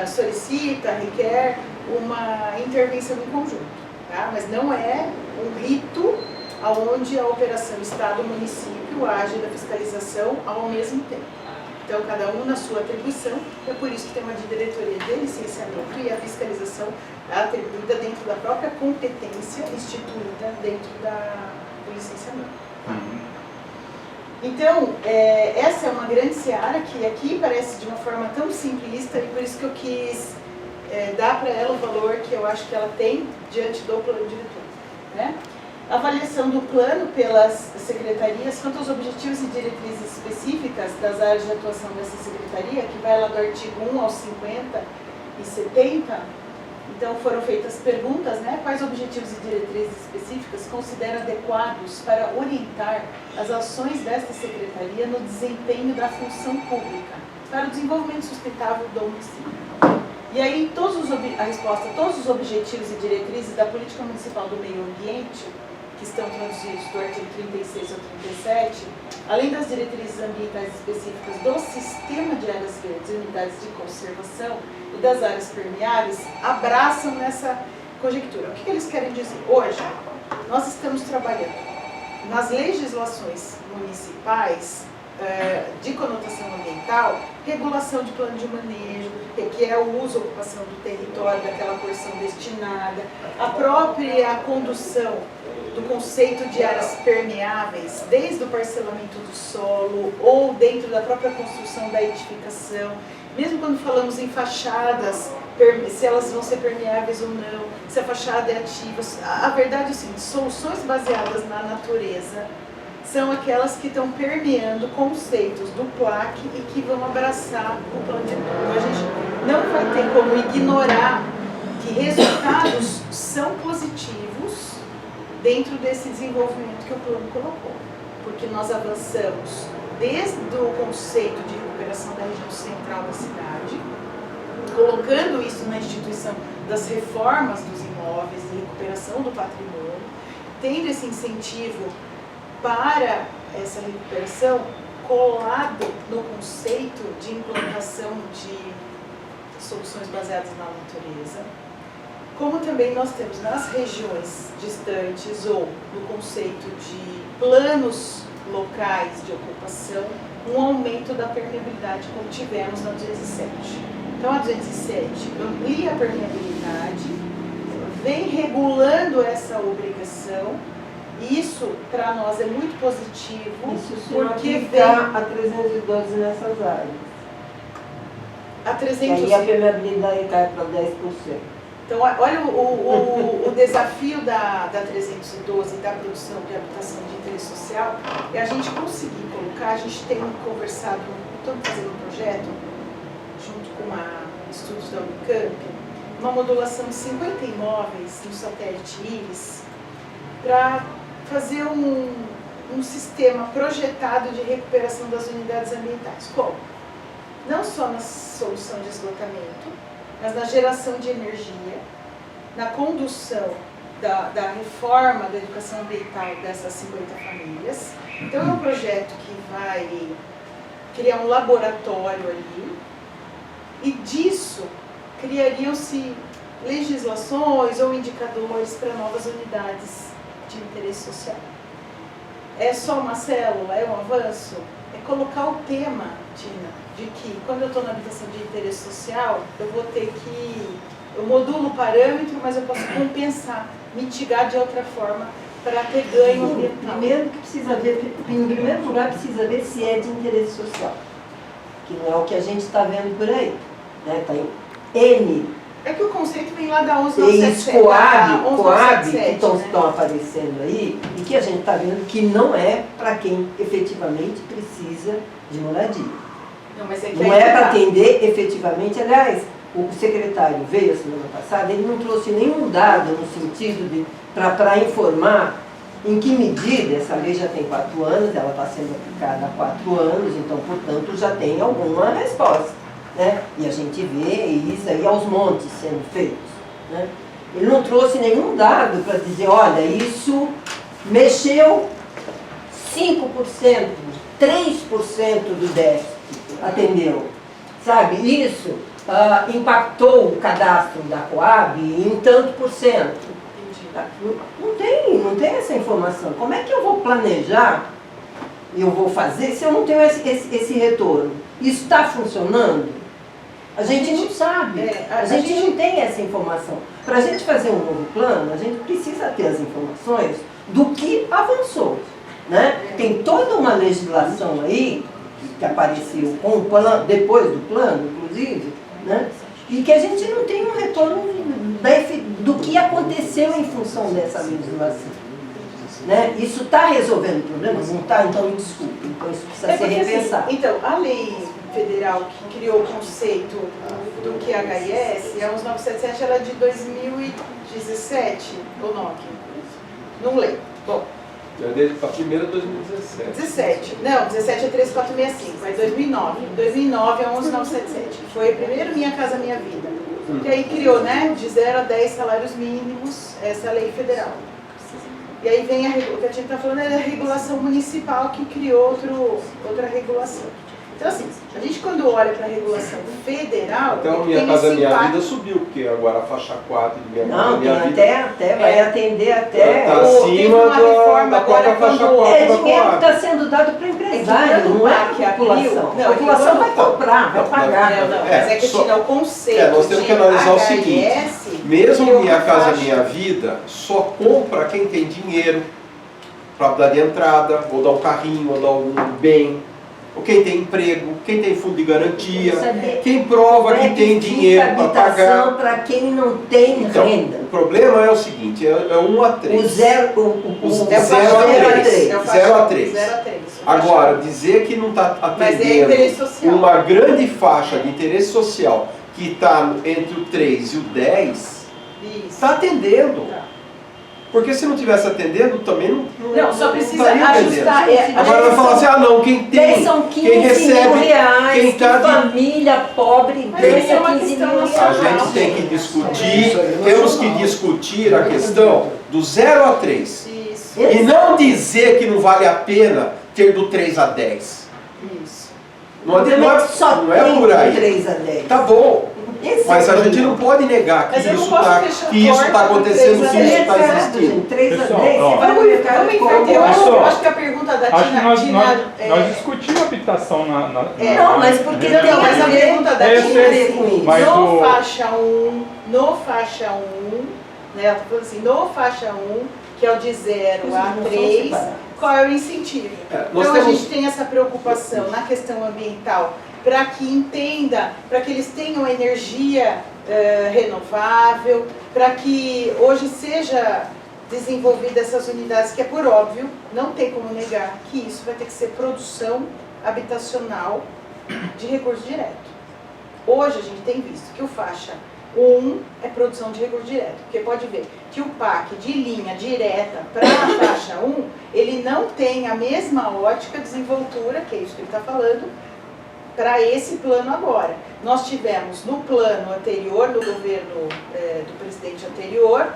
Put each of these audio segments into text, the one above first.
solicita, requer uma intervenção em conjunto, tá? Mas não é um rito onde a operação Estado-município age da fiscalização ao mesmo tempo. Então, cada um na sua atribuição, é por isso que tem uma diretoria de licenciamento e a fiscalização é atribuída dentro da própria competência instituída dentro do licenciamento. Então, essa é uma grande seara que aqui parece de uma forma tão simplista e por isso que eu quis dar para ela o valor que eu acho que ela tem diante do plano diretor, né? Avaliação do plano pelas secretarias quanto aos objetivos e diretrizes específicas das áreas de atuação dessa secretaria, que vai lá do artigo 1 aos 50 e 70. Então foram feitas perguntas, né? Quais objetivos e diretrizes específicas considera adequados para orientar as ações desta secretaria no desempenho da função pública, para o desenvolvimento sustentável do município. E aí a resposta, todos os objetivos e diretrizes da política municipal do meio ambiente, que estão traduzidos do artigo 36 ao 37, além das diretrizes ambientais específicas do sistema de áreas verdes e unidades de conservação e das áreas permeáveis, abraçam nessa conjectura. O que eles querem dizer? Hoje, nós estamos trabalhando nas legislações municipais de conotação ambiental, regulação de plano de manejo, que é o uso e ocupação do território, daquela porção destinada, a própria condução do conceito de áreas permeáveis, desde o parcelamento do solo ou dentro da própria construção da edificação, mesmo quando falamos em fachadas, se elas vão ser permeáveis ou não, se a fachada é ativa. A verdade é o seguinte, soluções baseadas na natureza são aquelas que estão permeando conceitos do PLAC e que vão abraçar o plano diretor. Então a gente não vai ter como ignorar que resultados são positivos dentro desse desenvolvimento que o plano colocou, porque nós avançamos desde o conceito de recuperação da região central da cidade, colocando isso na instituição das reformas dos imóveis e recuperação do patrimônio, tendo esse incentivo para essa recuperação colado no conceito de implantação de soluções baseadas na natureza, como também nós temos nas regiões distantes ou no conceito de planos locais de ocupação, um aumento da permeabilidade como tivemos na 207. Então a 207 amplia a permeabilidade, vem regulando essa obrigação. Isso, para nós, é muito positivo. Isso se porque vem a 312 nessas áreas. A 312. E aí a permeabilidade cai para 10%. Então, olha o desafio da 312 e da produção de habitação de interesse social, é a gente conseguir colocar, a gente tem conversado, estamos fazendo um projeto, junto com estudos da Unicamp, uma modulação de 50 imóveis no satélite Iris, para fazer um sistema projetado de recuperação das unidades ambientais. Como? Não só na solução de esgotamento, mas na geração de energia, na condução da reforma da educação ambiental dessas 50 famílias. Então é um projeto que vai criar um laboratório ali, e disso criariam-se legislações ou indicadores para novas unidades de interesse social. É só uma célula? É um avanço? É colocar o tema, Tina, de que quando eu estou na habitação de interesse social, eu vou ter que... Eu modulo o parâmetro, mas eu posso compensar, mitigar de outra forma para ter ganho ambiental. Primeiro que precisa ver, em primeiro lugar precisa ver se é de interesse social, que não é o que a gente está vendo por aí, né? Tá em N. É que o conceito vem lá da 11.977. E Coab, que estão aparecendo aí, e que a gente está vendo que não é para quem efetivamente precisa de moradia. Não é para atender efetivamente. Aliás, o secretário veio a semana passada, ele não trouxe nenhum dado no sentido de para informar em que medida essa lei já tem 4 anos, ela está sendo aplicada há 4 anos, então, portanto, já tem alguma resposta. Né? E a gente vê isso aí aos montes sendo feitos. Né? Ele não trouxe nenhum dado para dizer, olha, isso mexeu 5%, 3% do déficit, atendeu. sabe? Isso impactou o cadastro da Coab em tanto por cento. Não tem essa informação. Como é que eu vou planejar, eu vou fazer, se eu não tenho esse retorno? Isso está funcionando? A gente não sabe, a gente não tem essa informação. Para a gente fazer um novo plano, a gente precisa ter as informações do que avançou. Né? Tem toda uma legislação aí, que apareceu com o plano, depois do plano, inclusive, né? E que a gente não tem um retorno do que aconteceu em função dessa legislação. Né? Isso está resolvendo problemas? Não está? Então me desculpe, então isso precisa ser repensado. Assim, então, a lei federal que criou o conceito do QHIS, a 11977, ela é de 2017, ou não? Não lembro. Bom. A primeira é 2017. 17. Não, 17 é 3465, é 2009. 2009 é 11977. Foi primeiro Minha Casa Minha Vida. Que aí criou, né, de 0 a 10 salários mínimos, essa é a lei federal. E aí vem o que a gente está falando é a regulação municipal que criou outra regulação. Então assim, a gente quando olha para a regulação federal... Até o Minha Casa Minha Vida subiu, porque agora a faixa 4 de Minha Casa Minha Vida... Até vai atender até... Está acima da própria faixa 4 da dinheiro que está sendo dado para o empresário, não é para a população. A população vai comprar, vai pagar. Mas é que tinha o conceito nós temos que analisar o seguinte, mesmo Minha Casa Minha Vida só compra quem tem dinheiro para dar de entrada, ou dar um carrinho, ou dar um bem... Ou quem tem emprego, quem tem fundo de garantia, quem prova que tem dinheiro para pagar. Para quem não tem renda. O problema é o seguinte, é 1 a 3. O 0 a 3. Agora, dizer que não está atendendo uma grande faixa de interesse social que está entre o 3 e o 10, está atendendo. Porque se não estivesse atendendo, também não só precisa ajustar. Agora vai falar assim, não, quem tem, são 15 quem recebe, mil reais, quem tá família pobre ganha 15 mil reais. A gente tem que discutir, temos que discutir a questão do 0 a 3. Isso. E não dizer que não vale a pena ter do 3 a 10. Isso. Não é por aí. 3 a 10. Tá bom. Mas a gente não pode negar que isso está acontecendo, que isso está existindo. 3 a 10, vamos inverter. Eu acho que a pergunta da Tina... Nós discutimos habitação na... Não, mas porque mas a pergunta da Tina é com isso. No faixa 1, né, ela está falando assim, no faixa 1, que é o de 0 a 3, qual é o incentivo? Então a gente tem essa preocupação na questão ambiental, para que entenda, para que eles tenham energia renovável, para que hoje seja desenvolvida essas unidades, que é por óbvio, não tem como negar que isso vai ter que ser produção habitacional de recurso direto. Hoje a gente tem visto que o faixa 1 é produção de recurso direto, porque pode ver que o PAC de linha direta para a faixa 1, ele não tem a mesma ótica de desenvoltura, que é isso que ele está falando, para esse plano agora. Nós tivemos no plano anterior, no governo do presidente anterior,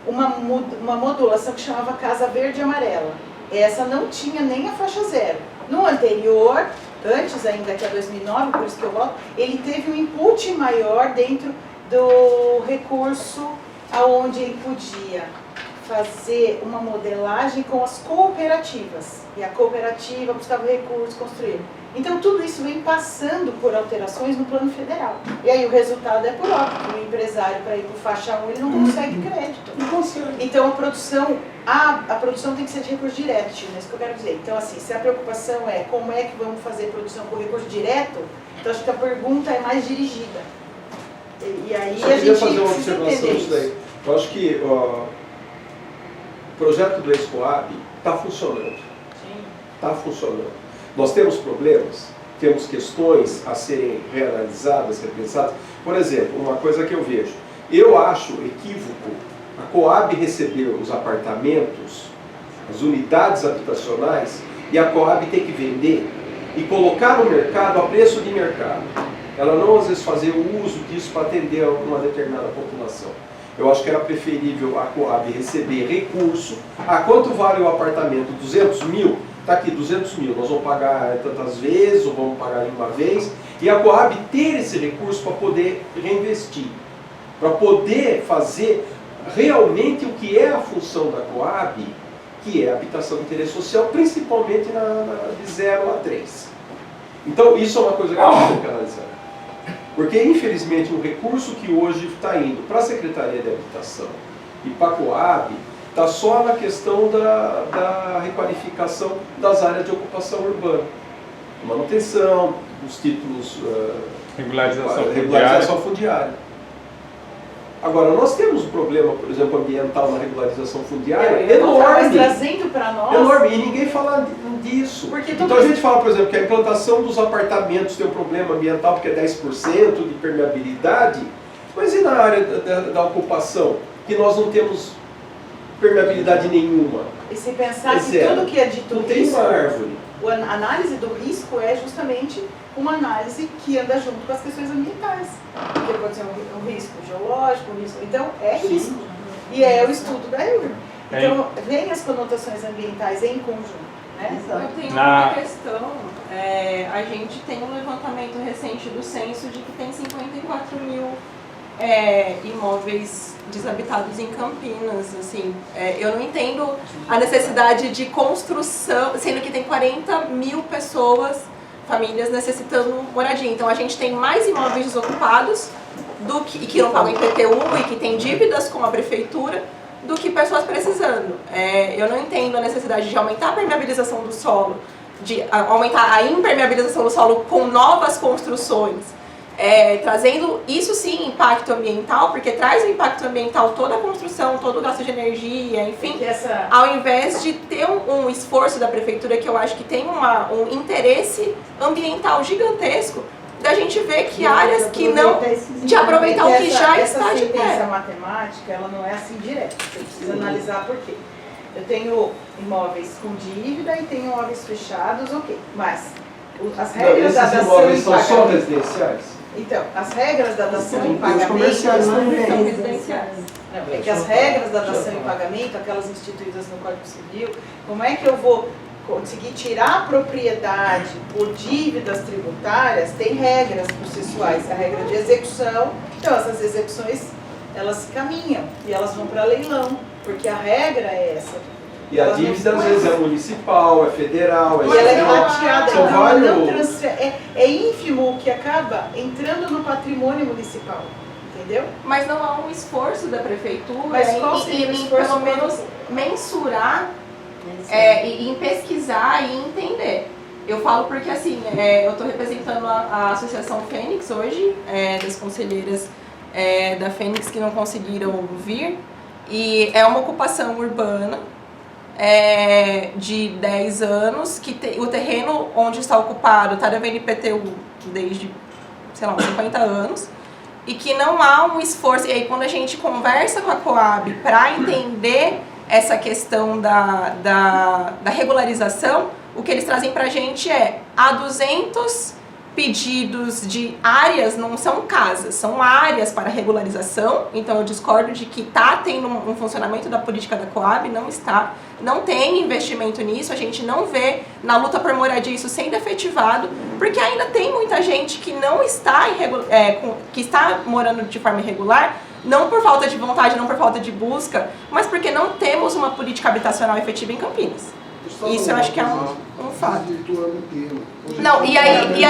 uma modulação que chamava Casa Verde e Amarela. Essa não tinha nem a faixa 0. No anterior, antes ainda que é 2009, por isso que eu volto, ele teve um input maior dentro do recurso, aonde ele podia fazer uma modelagem com as cooperativas. E a cooperativa buscava recursos, construir. Então tudo isso vem passando por alterações no plano federal. E aí o resultado é por óbvio. O empresário, para ir para faixa 1, ele não consegue crédito. Não consegue. Então a produção tem que ser de recurso direto, Tina, é isso que eu quero dizer. Então assim, se a preocupação é como é que vamos fazer produção com recurso direto, então acho que a pergunta é mais dirigida. E aí a gente fazer uma observação disso daí. Eu acho que o projeto do ex-Coab está funcionando. Está funcionando. Nós temos problemas, temos questões a serem reanalisadas, repensadas. Por exemplo, uma coisa que eu vejo, eu acho equívoco a Coab receber os apartamentos, as unidades habitacionais, e a Coab ter que vender e colocar no mercado a preço de mercado. Ela não, às vezes, fazer o uso disso para atender uma determinada população. Eu acho que era preferível a Coab receber recurso. Quanto vale o apartamento? 200 mil? Está aqui, 200 mil. Nós vamos pagar tantas vezes, ou vamos pagar em uma vez. E a Coab ter esse recurso para poder reinvestir, para poder fazer realmente o que é a função da Coab, que é a habitação de interesse social, principalmente de 0 a 3. Então, isso é uma coisa que a gente tem que analisar. Porque, infelizmente, o recurso que hoje está indo para a Secretaria de Habitação e para a Coab está só na questão da requalificação das áreas de ocupação urbana. Manutenção, os títulos... regularização fundiária. Agora, nós temos um problema, por exemplo, ambiental na regularização fundiária enorme. Mas trazendo para nós... Enorme, e ninguém fala disso. Então a gente fala, por exemplo, que a implantação dos apartamentos tem um problema ambiental porque é 10% de permeabilidade, mas e na área da ocupação, que nós não temos permeabilidade nenhuma? E se pensar que tudo que é dito não tem uma árvore. A análise do risco é justamente uma análise que anda junto com as questões ambientais. Porque pode ser um risco geológico, um risco... Então, é risco. E é o estudo da EUR. Então, vem as conotações ambientais em conjunto. Né? Eu tenho uma questão. A gente tem um levantamento recente do censo de que tem 54 mil imóveis desabitados em Campinas, assim, eu não entendo a necessidade de construção, sendo que tem 40 mil pessoas, famílias necessitando moradia. Então a gente tem mais imóveis desocupados que não pagam IPTU e que tem dívidas com a prefeitura do que pessoas precisando. Eu não entendo a necessidade de aumentar a permeabilização do solo, de aumentar a impermeabilização do solo com novas construções. Trazendo isso sim impacto ambiental, porque traz o impacto ambiental toda a construção, todo o gasto de energia, enfim, ao invés de ter um esforço da prefeitura, que eu acho que tem um interesse ambiental gigantesco, da gente ver que áreas que não... de aproveitar o que já está de pé. Essa matemática, ela não é assim direta, você precisa analisar por quê. Eu tenho imóveis com dívida e tenho imóveis fechados, ok, mas as regras da dação imóveis são só residenciais? Então, as regras da dação em pagamento... comerciais são residenciais. Não, é que as regras da dação em pagamento, aquelas instituídas no Código Civil, como é que eu vou conseguir tirar a propriedade por dívidas tributárias? Tem regras processuais, a regra de execução. Então, essas execuções, elas caminham e elas vão para leilão, porque a regra é essa. E a dívida às vezes é municipal, é federal, e ela é rateada, são então vários... ela não transfere. É ínfimo o que acaba entrando no patrimônio municipal, entendeu? Mas não há um esforço da prefeitura em pelo menos mensurar e em pesquisar e entender. Eu falo porque assim, eu estou representando a Associação Fênix hoje, das conselheiras da Fênix que não conseguiram vir, e é uma ocupação urbana de 10 anos, que o terreno onde está ocupado está devendo IPTU desde, sei lá, 50 anos, e que não há um esforço. E aí quando a gente conversa com a Coab para entender essa questão da regularização, o que eles trazem para a gente há 200 pedidos de áreas, não são casas, são áreas para regularização. Então eu discordo de que está tendo um funcionamento da política da Coab, não está, não tem investimento nisso, a gente não vê na luta por moradia isso sendo efetivado, porque ainda tem muita gente que não está, que está morando de forma irregular, não por falta de vontade, não por falta de busca, mas porque não temos uma política habitacional efetiva em Campinas. Isso eu acho que é um fato. Não, e aí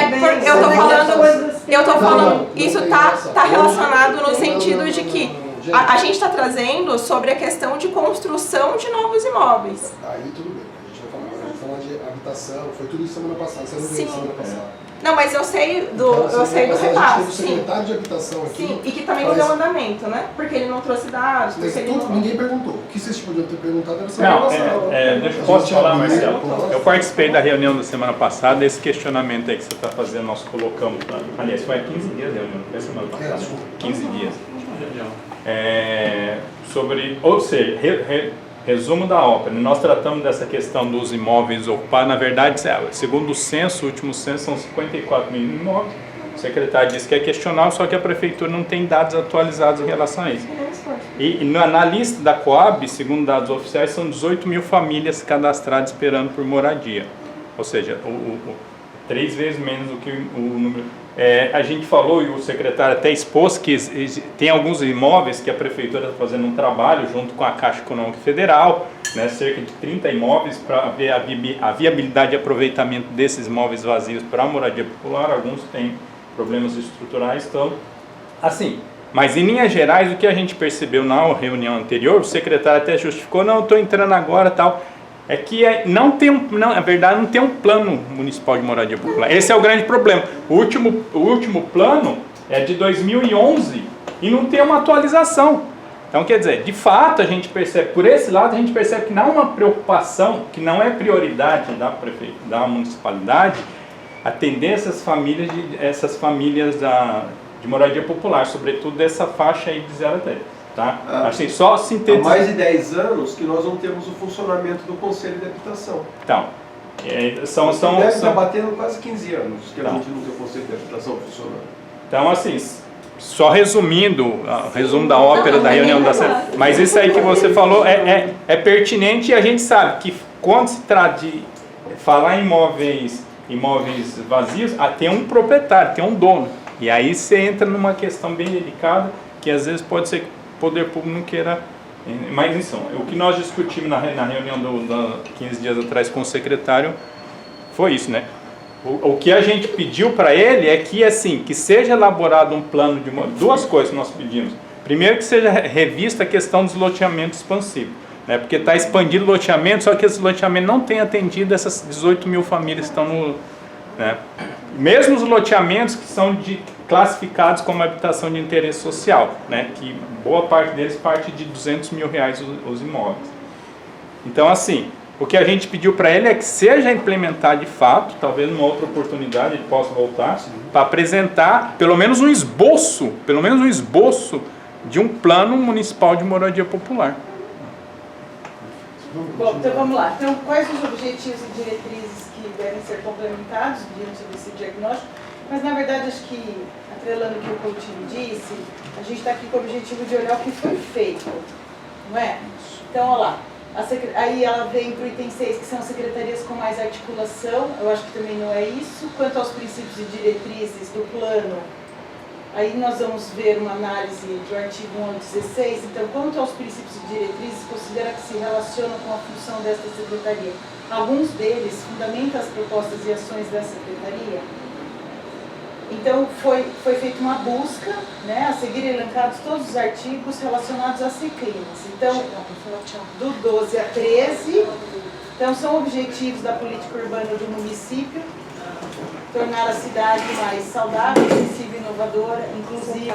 eu tô falando, isso tá relacionado no sentido de que a gente está trazendo sobre a questão de construção de novos imóveis. Aí tudo bem, a gente vai falar de habitação, foi tudo isso semana passada, você não veio semana passada. Não, mas eu sei do repasse. A gente teve o secretário de habitação aqui. Sim, e que também não deu andamento, né? Porque ele não trouxe dados. Ninguém perguntou. O que vocês podiam ter perguntado era semana passada. Posso falar, Marcelo? Eu participei da reunião da semana passada, esse questionamento aí que você está fazendo, nós colocamos. Aliás, foi há 15 dias a reunião, não foi semana passada. 15 dias. Sobre, ou seja, resumo da ópera, nós tratamos dessa questão dos imóveis ocupados, na verdade, segundo o censo, o último censo são 54 mil imóveis, o secretário disse que é questionável, só que a prefeitura não tem dados atualizados em relação a isso. E na lista da Coab, segundo dados oficiais, são 18 mil famílias cadastradas esperando por moradia, ou seja, 3 vezes menos do que o número A gente falou, e o secretário até expôs, que tem alguns imóveis que a Prefeitura está fazendo um trabalho junto com a Caixa Econômica Federal, né, cerca de 30 imóveis para ver a viabilidade de aproveitamento desses imóveis vazios para a moradia popular. Alguns têm problemas estruturais, então, assim, mas em linhas gerais, o que a gente percebeu na reunião anterior, o secretário até justificou, não, estou entrando agora e tal, é que na verdade não tem um plano municipal de moradia popular. Esse é o grande problema. O último plano é de 2011 e não tem uma atualização. Então, quer dizer, de fato, a gente percebe, por esse lado, a gente percebe que não há uma preocupação, que não é prioridade da municipalidade atender essas famílias de moradia popular, sobretudo dessa faixa aí de 0 a 10. Tá? Assim, só sintetizar. Há mais de 10 anos que nós não temos o funcionamento do Conselho de Habitação. Então, deve estar batendo quase 15 anos que a gente não tem o Conselho de Habitação funcionando. Então, assim, só resumindo, o resumo da ópera, da reunião da Assembleia, mas isso aí que você falou é pertinente, e a gente sabe que quando se trata de falar em imóveis vazios, tem um proprietário, tem um dono. E aí você entra numa questão bem delicada, que às vezes pode ser que o poder público não queira. Mas isso, o que nós discutimos na reunião 15 dias atrás com o secretário foi isso, né? O que a gente pediu para ele é que, assim, que seja elaborado um plano de... Duas coisas nós pedimos. Primeiro, que seja revista a questão dos loteamentos expansivos, né? Porque está expandindo o loteamento, só que esse loteamento não tem atendido essas 18 mil famílias que estão no... Né? Mesmo os loteamentos que são classificados como habitação de interesse social, né? Que boa parte deles parte de R$200 mil os imóveis. Então, assim, o que a gente pediu para ele é que seja implementado de fato, talvez numa outra oportunidade ele possa voltar, para apresentar pelo menos um esboço de um plano municipal de moradia popular. Bom, então vamos lá. Então, quais os objetivos e diretrizes que devem ser complementados diante desse diagnóstico? Mas, na verdade, acho que, atrelando o que o Coutinho disse, a gente está aqui com o objetivo de olhar o que foi feito, não é? Então, olha lá. Aí ela vem para o item 6, que são as secretarias com mais articulação. Eu acho que também não é isso. Quanto aos princípios e diretrizes do plano, aí nós vamos ver uma análise do artigo 1 ao 16. Então, quanto aos princípios e diretrizes, considera que se relacionam com a função desta secretaria. Alguns deles fundamentam as propostas e ações da secretaria. Então, foi feita uma busca, né, a seguir elencados todos os artigos relacionados a CECLIMAS. Então, do 12 a 13, então são objetivos da política urbana do município, tornar a cidade mais saudável, acessível, inovadora, inclusiva,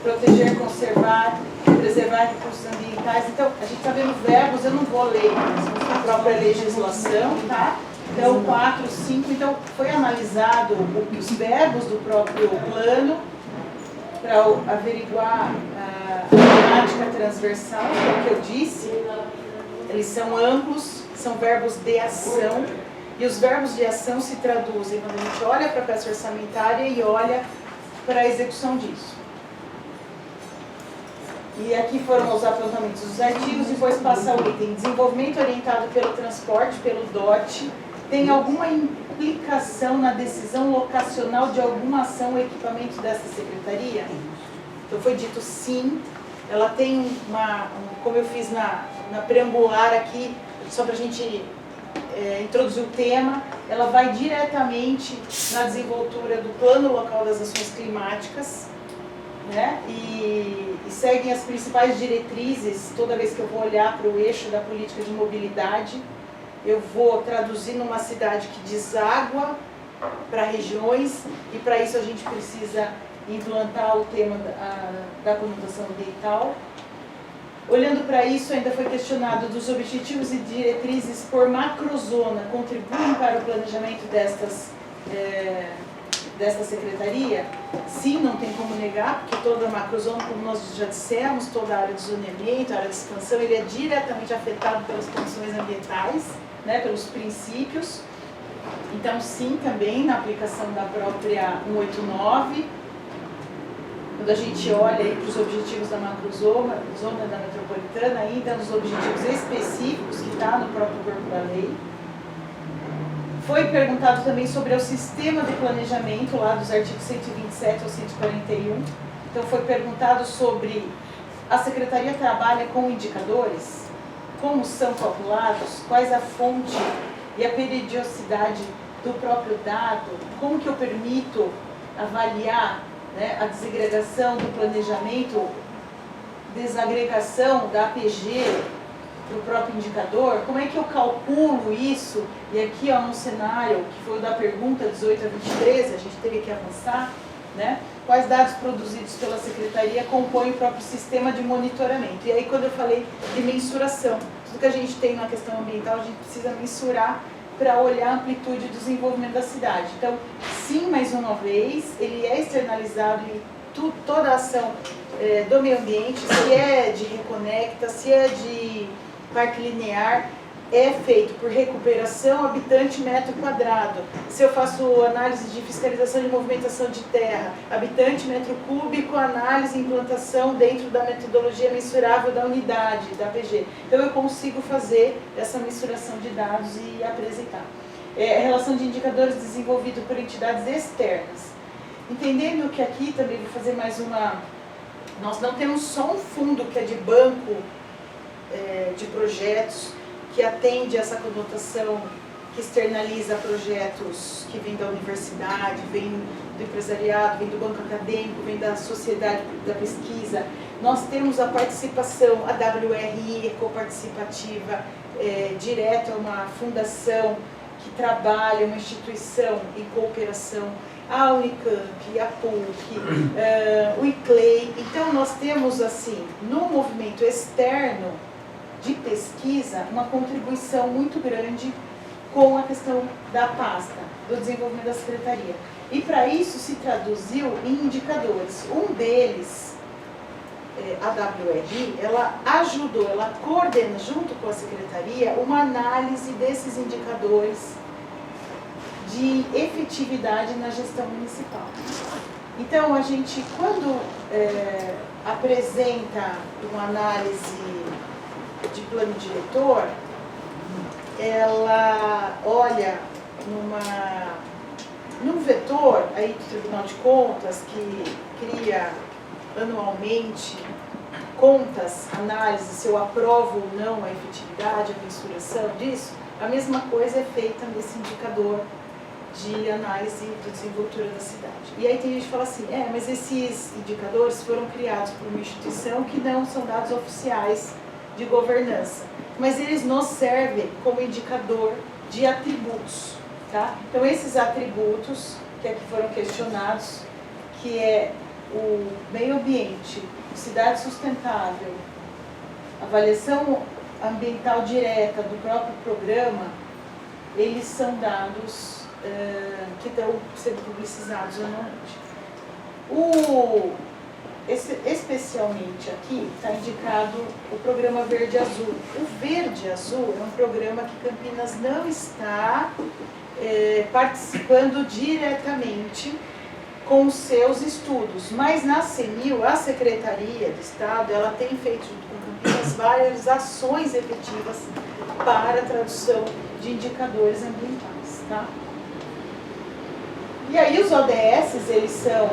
proteger, conservar, preservar recursos ambientais. Então, a gente está vendo verbos, eu não vou ler a própria legislação, tá? Então, 4, 5, então foi analisado os verbos do próprio plano para averiguar a temática transversal, que é o que eu disse. Eles são amplos, são verbos de ação, e os verbos de ação se traduzem quando a gente olha para a peça orçamentária e olha para a execução disso. E aqui foram os apontamentos dos artigos, depois passa o item desenvolvimento orientado pelo transporte, pelo DOT. Tem alguma implicação na decisão locacional de alguma ação ou equipamento dessa secretaria? Então foi dito sim. Ela tem como eu fiz na preambular aqui, só para a gente introduzir o tema, ela vai diretamente na desenvoltura do Plano Local das Ações Climáticas, né? E seguem as principais diretrizes. Toda vez que eu vou olhar para o eixo da política de mobilidade, eu vou traduzir numa cidade que deságua para regiões, e para isso a gente precisa implantar o tema da conotação ambiental. Olhando para isso, ainda foi questionado dos objetivos e diretrizes por macrozona contribuem para o planejamento desta secretaria? Sim, não tem como negar, porque toda a macrozona, como nós já dissemos, toda a área de zoneamento, a área de expansão, ele é diretamente afetado pelas condições ambientais, né, pelos princípios. Então, sim, também na aplicação da própria 189, quando a gente olha para os objetivos da macrozona, zona da metropolitana, ainda nos objetivos específicos que está no próprio corpo da lei. Foi perguntado também sobre o sistema de planejamento, lá dos artigos 127 ao 141. Então foi perguntado sobre a Secretaria trabalha com indicadores, como são calculados, quais a fonte e a periodicidade do próprio dado, como que eu permito avaliar, né, a desagregação do planejamento, desagregação da APG para o próprio indicador, como é que eu calculo isso? E aqui, ó, no cenário, que foi o da pergunta 18 a 23, a gente teve que avançar, né? Quais dados produzidos pela Secretaria compõem o próprio sistema de monitoramento? E aí, quando eu falei de mensuração, tudo que a gente tem na questão ambiental, a gente precisa mensurar para olhar a amplitude do desenvolvimento da cidade. Então, sim, mais uma vez, ele é externalizado em toda a ação do meio ambiente, se é de reconecta, se é de parque linear, é feito por recuperação habitante metro quadrado. Se eu faço análise de fiscalização de movimentação de terra, habitante metro cúbico, análise e implantação dentro da metodologia mensurável da unidade, da APG. Então eu consigo fazer essa mensuração de dados e apresentar. Relação de indicadores desenvolvido por entidades externas. Entendendo que aqui também vou fazer mais uma... Nós não temos só um fundo que é de banco de projetos, que atende essa conotação, que externaliza projetos que vêm da universidade, vêm do empresariado, vêm do banco acadêmico, vêm da sociedade da pesquisa. Nós temos a participação, a WRI, ecoparticipativa, direto a uma fundação que trabalha, uma instituição em cooperação, a Unicamp, a PUC, o ICLEI. Então nós temos, assim, no movimento externo, de pesquisa, uma contribuição muito grande com a questão da pasta, do desenvolvimento da Secretaria. E para isso se traduziu em indicadores. Um deles, a WRI, ela ajudou, ela coordena junto com a Secretaria uma análise desses indicadores de efetividade na gestão municipal. Então a gente, quando apresenta uma análise de plano diretor, ela olha num vetor aí do Tribunal de Contas, que cria anualmente contas, análise, se eu aprovo ou não a efetividade, a mensuração disso. A mesma coisa é feita nesse indicador de análise de desenvoltura da cidade. E aí tem gente que fala assim, mas esses indicadores foram criados por uma instituição que não são dados oficiais de governança, mas eles nos servem como indicador de atributos, tá? Então esses atributos que aqui foram questionados, que é o meio ambiente, cidade sustentável, avaliação ambiental direta do próprio programa, eles são dados que estão sendo publicizados anualmente. Especialmente aqui está indicado o programa Verde Azul. O Verde Azul é um programa que Campinas não está participando diretamente com os seus estudos, mas na CEMIL, a Secretaria de Estado, ela tem feito junto com Campinas várias ações efetivas para a tradução de indicadores ambientais, tá? E aí os ODS, eles são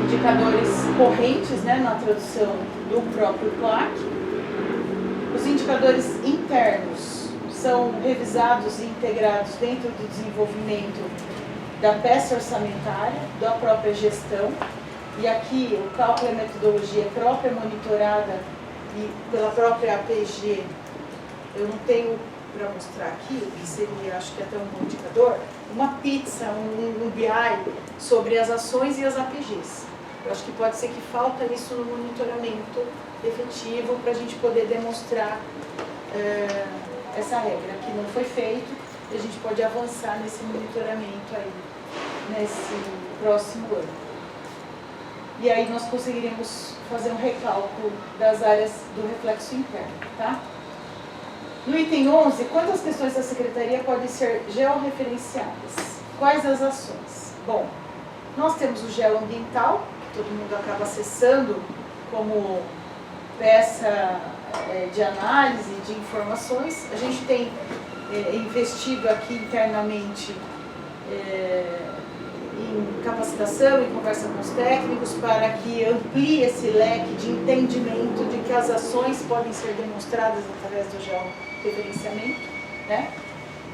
indicadores correntes, né, na tradução do próprio PLAC. Os indicadores internos são revisados e integrados dentro do desenvolvimento da peça orçamentária, da própria gestão. E aqui o cálculo e a metodologia própria monitorada e pela própria APG. Eu não tenho para mostrar aqui, que seria, acho que até um bom indicador, uma pizza, um BI sobre as ações e as APGs. Eu acho que pode ser que falta isso no monitoramento efetivo para a gente poder demonstrar essa regra, que não foi feito, e a gente pode avançar nesse monitoramento aí, nesse próximo ano. E aí nós conseguiríamos fazer um recálculo das áreas do reflexo interno, tá? No item 11, quantas questões da Secretaria podem ser georreferenciadas? Quais as ações? Bom, nós temos o geoambiental, que todo mundo acaba acessando como peça de análise de informações. A gente tem investido aqui internamente em capacitação, em conversa com os técnicos, para que amplie esse leque de entendimento de que as ações podem ser demonstradas através do georreferenciamento, né?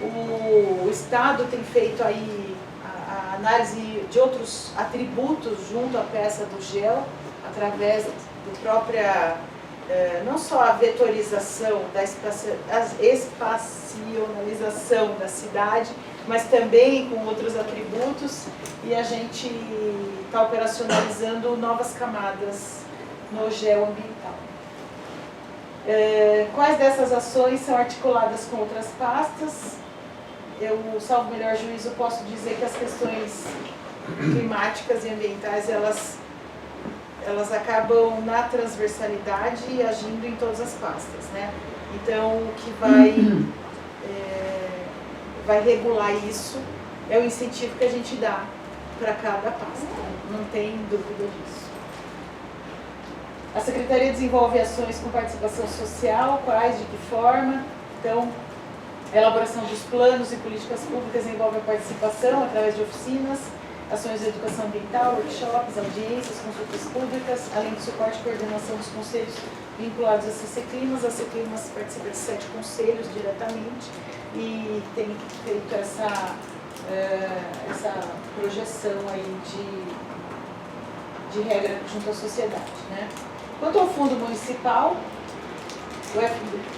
O Estado tem feito aí a análise de outros atributos junto à peça do gel, através do própria, não só a vetorização, a espacionalização da cidade, mas também com outros atributos, e a gente está operacionalizando novas camadas no geoambiental. Quais dessas ações são articuladas com outras pastas? Eu, salvo melhor juízo, posso dizer que as questões climáticas e ambientais, elas acabam na transversalidade e agindo em todas as pastas, né? Então, o que vai regular isso é o incentivo que a gente dá para cada pasta, não tem dúvida disso. A Secretaria desenvolve ações com participação social, quais, de que forma? Então, a elaboração dos planos e políticas públicas envolve a participação através de oficinas, ações de educação ambiental, workshops, audiências, consultas públicas, além do suporte e coordenação dos conselhos vinculados a CCClimas. A CCClimas participa de 7 conselhos diretamente e tem feito essa projeção aí de regra junto à sociedade, né? Quanto ao fundo municipal,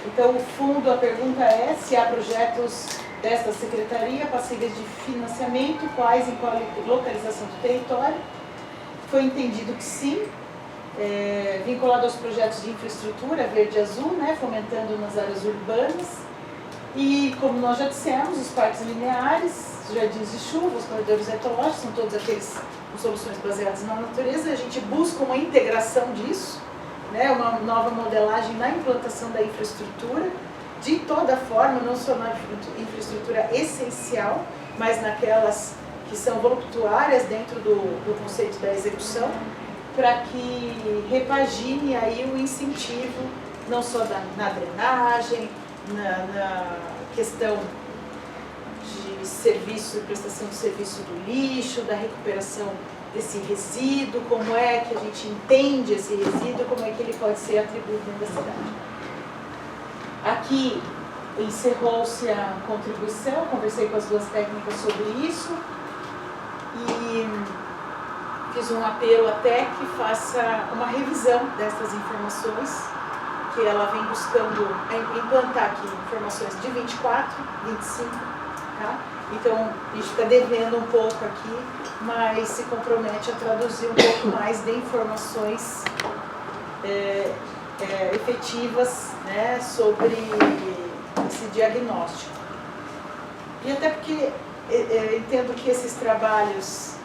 então o fundo, a pergunta é se há projetos desta secretaria passíveis de financiamento, quais, em qual localização do território. Foi entendido que sim, vinculado aos projetos de infraestrutura verde e azul, né, fomentando nas áreas urbanas. E, como nós já dissemos, os parques lineares, os jardins de chuva, os corredores ecológicos, são todos aqueles com soluções baseadas na natureza. A gente busca uma integração disso, né, uma nova modelagem na implantação da infraestrutura, de toda forma, não só na infraestrutura essencial, mas naquelas que são voluptuárias dentro do conceito da execução, para que repagine aí o incentivo, não só na drenagem, na questão de serviço, prestação de serviço do lixo, da recuperação desse resíduo, como é que a gente entende esse resíduo, como é que ele pode ser atribuído dentro da cidade. Aqui encerrou-se a contribuição, conversei com as duas técnicas sobre isso e fiz um apelo até que faça uma revisão dessas informações, que ela vem buscando implantar aqui informações de 24, 25, tá? Então, a gente está devendo um pouco aqui, mas se compromete a traduzir um pouco mais de informações efetivas, né, sobre esse diagnóstico. E até porque entendo que esses trabalhos,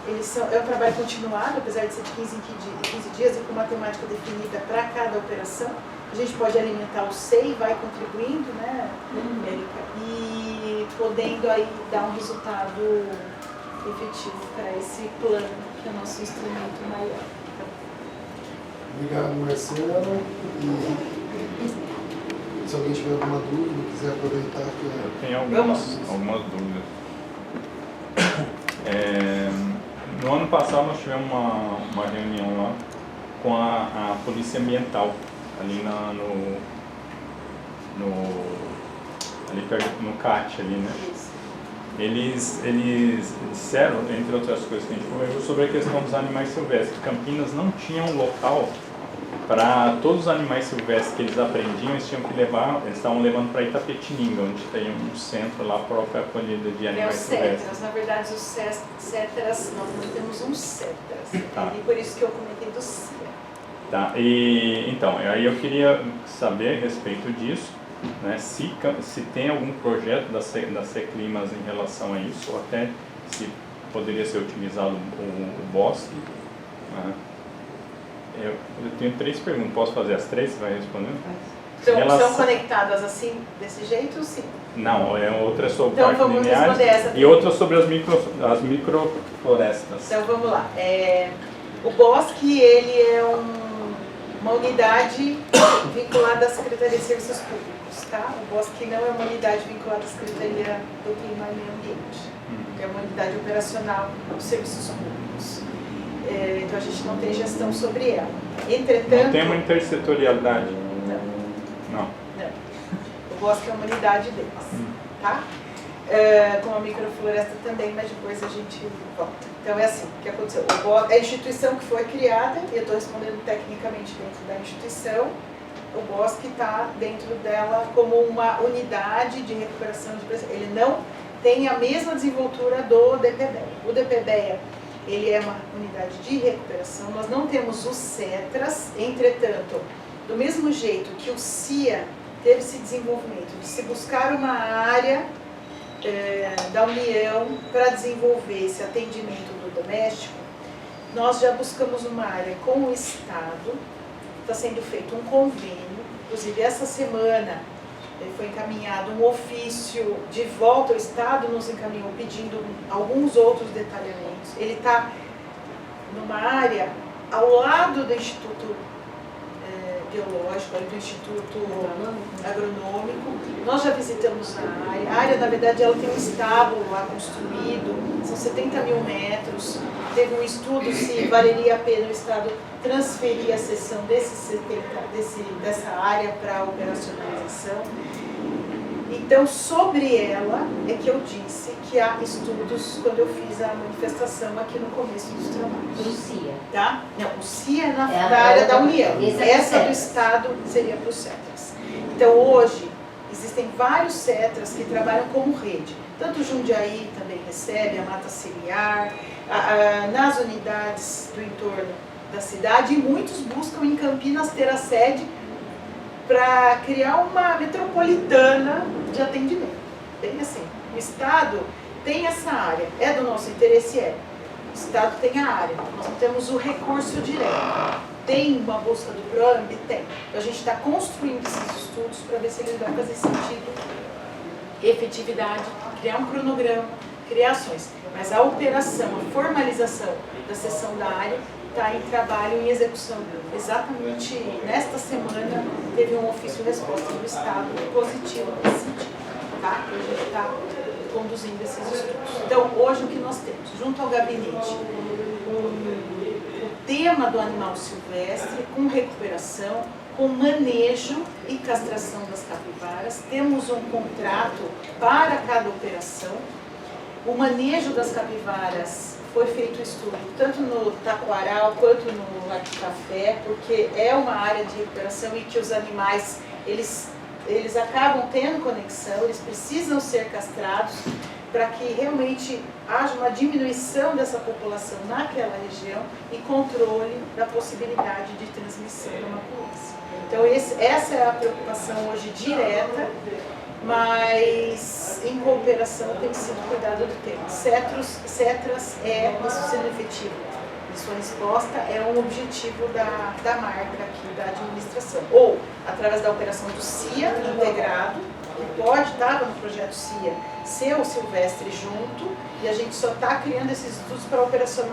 é um trabalho continuado, apesar de ser de 15 em 15 dias e com uma temática definida para cada operação. A gente pode alimentar o SEI, vai contribuindo, né, Érica, e podendo aí dar um resultado efetivo para esse plano, que é o nosso instrumento maior. Obrigado, Marcela. E se alguém tiver alguma dúvida, quiser aproveitar que eu tenho algumas dúvidas. No ano passado nós tivemos uma reunião lá com a Polícia Ambiental, ali ali perto, no CAT, ali, né? Eles disseram, entre outras coisas que a gente conversou, sobre a questão dos animais silvestres. Campinas não tinha um local para todos os animais silvestres que eles aprendiam, eles tinham que levar, eles estavam levando para Itapetininga, onde tem um centro lá próprio a acolhida de animais silvestres. Cetras, na verdade os cetras, nós não temos um cetras, tá. E por isso que eu comentei do CIA. Tá, e então, aí eu queria saber a respeito disso, né, se tem algum projeto da CCClimas em relação a isso, ou até se poderia ser utilizado o bosque, né? Eu tenho 3 perguntas, posso fazer as 3? Você vai respondendo? São conectadas assim, desse jeito, sim? Não, outra é sobre então, parques lineares e outra sobre as microflorestas. Então vamos lá. O bosque, ele é uma unidade vinculada à Secretaria de Serviços Públicos. dados, tá? O BOSC não é uma unidade vinculada à Secretaria do Clima e Meio Ambiente. É uma unidade operacional dos serviços públicos. Então a gente não tem gestão sobre ela. Entretanto... Não tem uma intersetorialidade? Não. Não. Não. O BOSC é uma unidade deles, tá? Com a microfloresta também, mas depois a gente volta. Então é assim, o que aconteceu? A instituição que foi criada, e eu estou respondendo tecnicamente dentro da instituição, o BOSC está dentro dela como uma unidade de recuperação de pressão. Ele não tem a mesma desenvoltura do DPBEA. O DPBEA, ele é uma unidade de recuperação, nós não temos os CETRAS, entretanto, do mesmo jeito que o CIA teve esse desenvolvimento de se buscar uma área da União para desenvolver esse atendimento do doméstico, nós já buscamos uma área com o Estado, está sendo feito um convênio, inclusive essa semana foi encaminhado um ofício de volta, o Estado nos encaminhou pedindo alguns outros detalhamentos. Ele está numa área ao lado do Instituto Biológico, do Instituto Agronômico. Nós já visitamos a área. A área, na verdade, ela tem um estábulo lá construído, são 70 mil metros. Teve um estudo se valeria a pena o Estado transferir a cessão dessa área para a operacionalização. Então, sobre ela é que eu disse que há estudos quando eu fiz a manifestação aqui no começo dos trabalhos. Do CIA. Tá? Não, o CIA é na área da União. Essa do Estado seria para os CETRAS. Então, hoje, existem vários CETRAS que trabalham como rede. Tanto o Jundiaí também recebe, a Mata Ciliar, nas unidades do entorno da cidade, e muitos buscam em Campinas ter a sede para criar uma metropolitana de atendimento. Bem assim, o Estado tem essa área, é do nosso interesse, o Estado tem a área, nós não temos o recurso direto. Tem uma busca do PROAMB? Tem. Então a gente está construindo esses estudos para ver se eles vão fazer sentido, efetividade, criar um cronograma, criar ações. Mas a operação, a formalização da cessão da área está em trabalho, em execução. Exatamente nesta semana teve um ofício de resposta do Estado positivo nesse sentido. Tá? A gente está conduzindo esses estudos. Então, hoje o que nós temos? Junto ao gabinete, o tema do animal silvestre, com recuperação, com manejo e castração das capivaras. Temos um contrato para cada operação. O manejo das capivaras foi feito estudo tanto no Taquaral quanto no Lago Café, porque é uma área de recuperação e que os animais, eles acabam tendo conexão, eles precisam ser castrados para que realmente haja uma diminuição dessa população naquela região e controle da possibilidade de transmissão da maculência. Então essa é a preocupação hoje direta, mas em cooperação tem sido cuidado do tema. CETRAS é isso sendo efetivo. E sua resposta é um objetivo da marca aqui da administração. Ou através da operação do CIA integrado, que pode estar no projeto CIA, ser o silvestre junto, e a gente só está criando esses estudos para operacionalizar